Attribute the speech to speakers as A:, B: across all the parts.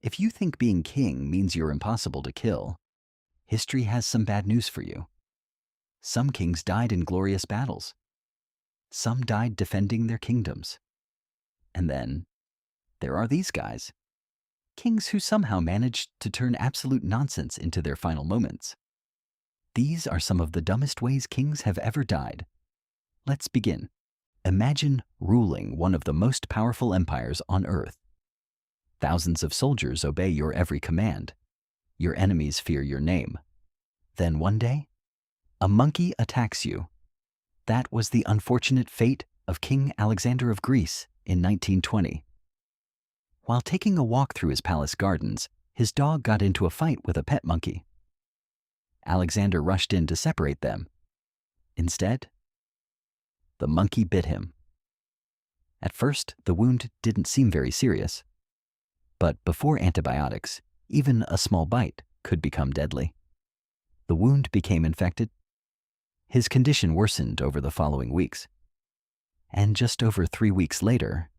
A: If you think being king means you're impossible to kill, history has some bad news for you. Some kings died in glorious battles. Some died defending their kingdoms. And then there are these guys, kings who somehow managed to turn absolute nonsense into their final moments. These are some of the dumbest ways kings have ever died. Let's begin. Imagine ruling one of the most powerful empires on earth. Thousands of soldiers obey your every command. Your enemies fear your name. Then one day, a monkey attacks you. That was the unfortunate fate of King Alexander of Greece in 1920. While taking a walk through his palace gardens, his dog got into a fight with a pet monkey. Alexander rushed in to separate them. Instead, the monkey bit him. At first, the wound didn't seem very serious. But before antibiotics, even a small bite could become deadly. The wound became infected. His condition worsened over the following weeks. And just over 3 weeks later,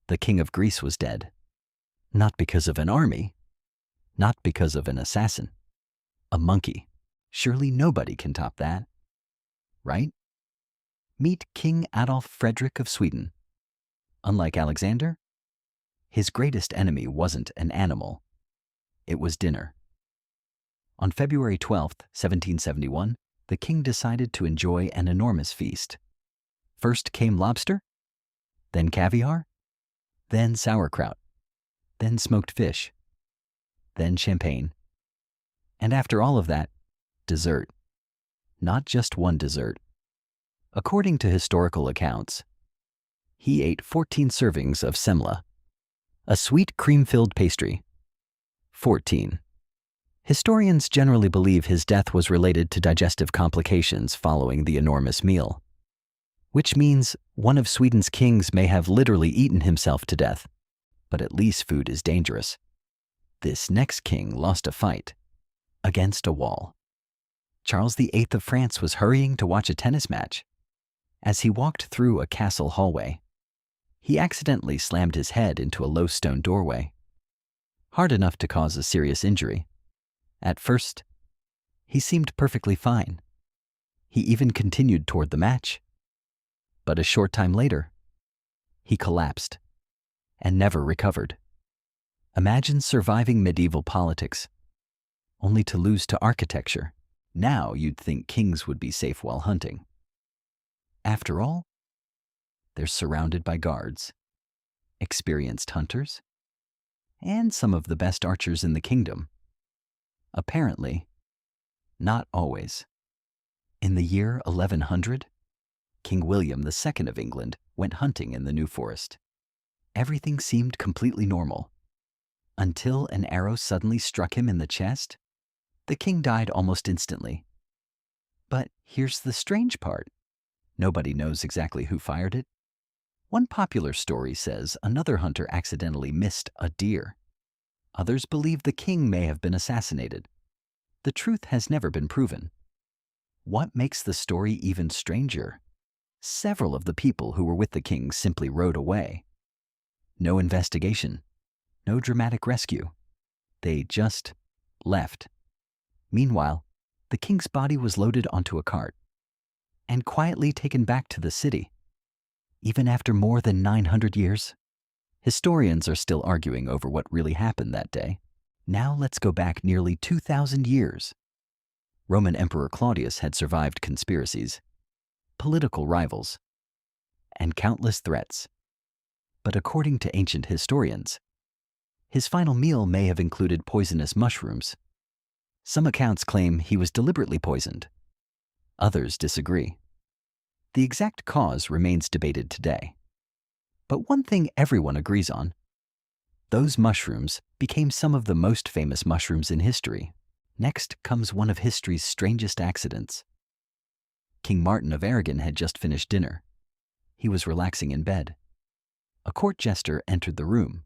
A: the king of Greece was dead. Not because of an army, not because of an assassin. A monkey. Surely nobody can top that. Right? Meet King Adolf Frederick of Sweden. Unlike Alexander, his greatest enemy wasn't an animal. It was dinner. On February 12, 1771, the king decided to enjoy an enormous feast. First came lobster, then caviar, then sauerkraut, then smoked fish, then champagne. And after all of that, dessert. Not just one dessert. According to historical accounts, he ate 14 servings of semla, a sweet cream-filled pastry. 14. Historians generally believe his death was related to digestive complications following the enormous meal, which means one of Sweden's kings may have literally eaten himself to death, but at least food is dangerous. This next king lost a fight against a wall. Charles VIII of France was hurrying to watch a tennis match. As he walked through a castle hallway, he accidentally slammed his head into a low stone doorway, hard enough to cause a serious injury. At first, he seemed perfectly fine. He even continued toward the match. But a short time later, he collapsed and never recovered. Imagine surviving medieval politics, only to lose to architecture. Now you'd think kings would be safe while hunting. After all, they're surrounded by guards, experienced hunters, and some of the best archers in the kingdom. Apparently, not always. In the year 1100, King William II of England went hunting in the New Forest. Everything seemed completely normal, until an arrow suddenly struck him in the chest. The king died almost instantly. But here's the strange part. Nobody knows exactly who fired it. One popular story says another hunter accidentally missed a deer. Others believe the king may have been assassinated. The truth has never been proven. What makes the story even stranger? Several of the people who were with the king simply rode away. No investigation, no dramatic rescue. They just left. Meanwhile, the king's body was loaded onto a cart and quietly taken back to the city. Even after more than 900 years, historians are still arguing over what really happened that day. Now let's go back nearly 2,000 years. Roman Emperor Claudius had survived conspiracies, political rivals, and countless threats. But according to ancient historians, his final meal may have included poisonous mushrooms. Some accounts claim he was deliberately poisoned. Others disagree. The exact cause remains debated today. But one thing everyone agrees on: those mushrooms became some of the most famous mushrooms in history. Next comes one of history's strangest accidents. King Martin of Aragon had just finished dinner. He was relaxing in bed. A court jester entered the room.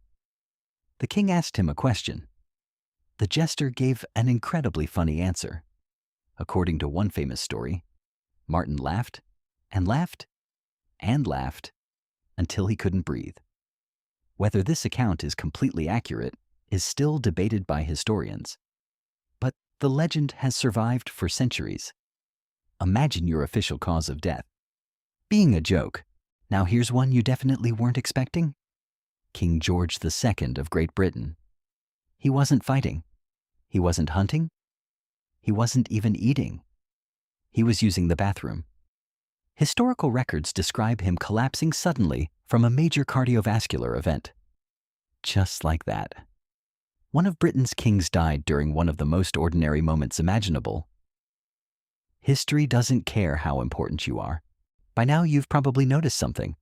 A: The king asked him a question. The jester gave an incredibly funny answer. According to one famous story, Martin laughed and laughed and laughed until he couldn't breathe. Whether this account is completely accurate is still debated by historians, but the legend has survived for centuries. Imagine your official cause of death being a joke. Now here's one you definitely weren't expecting. King George II of Great Britain. He wasn't fighting. He wasn't hunting. He wasn't even eating. He was using the bathroom. Historical records describe him collapsing suddenly from a major cardiovascular event. Just like that. One of Britain's kings died during one of the most ordinary moments imaginable. History doesn't care how important you are. By now you've probably noticed something.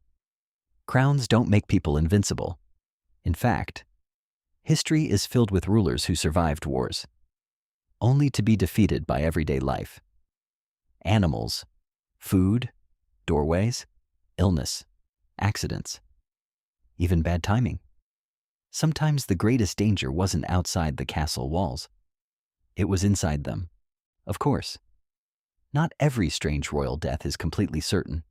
A: Crowns don't make people invincible. In fact, history is filled with rulers who survived wars, only to be defeated by everyday life. Animals, food, doorways, illness, accidents, even bad timing. Sometimes the greatest danger wasn't outside the castle walls. It was inside them. Of course, not every strange royal death is completely certain.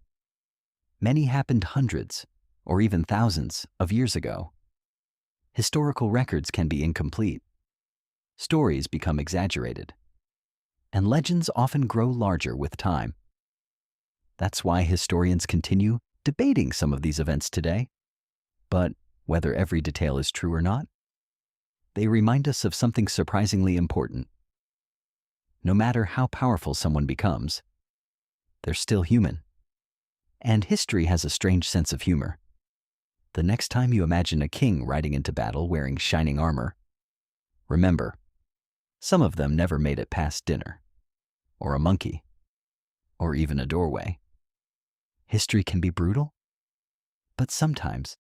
A: Many happened hundreds, or even thousands, of years ago. Historical records can be incomplete. Stories become exaggerated. And legends often grow larger with time. That's why historians continue debating some of these events today. But whether every detail is true or not, they remind us of something surprisingly important. No matter how powerful someone becomes, they're still human. And history has a strange sense of humor. The next time you imagine a king riding into battle wearing shining armor, remember, some of them never made it past dinner, or a monkey, or even a doorway. History can be brutal, but sometimes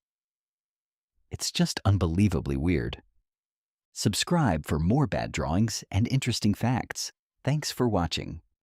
A: it's just unbelievably weird. Subscribe for more bad drawings and interesting facts. Thanks for watching.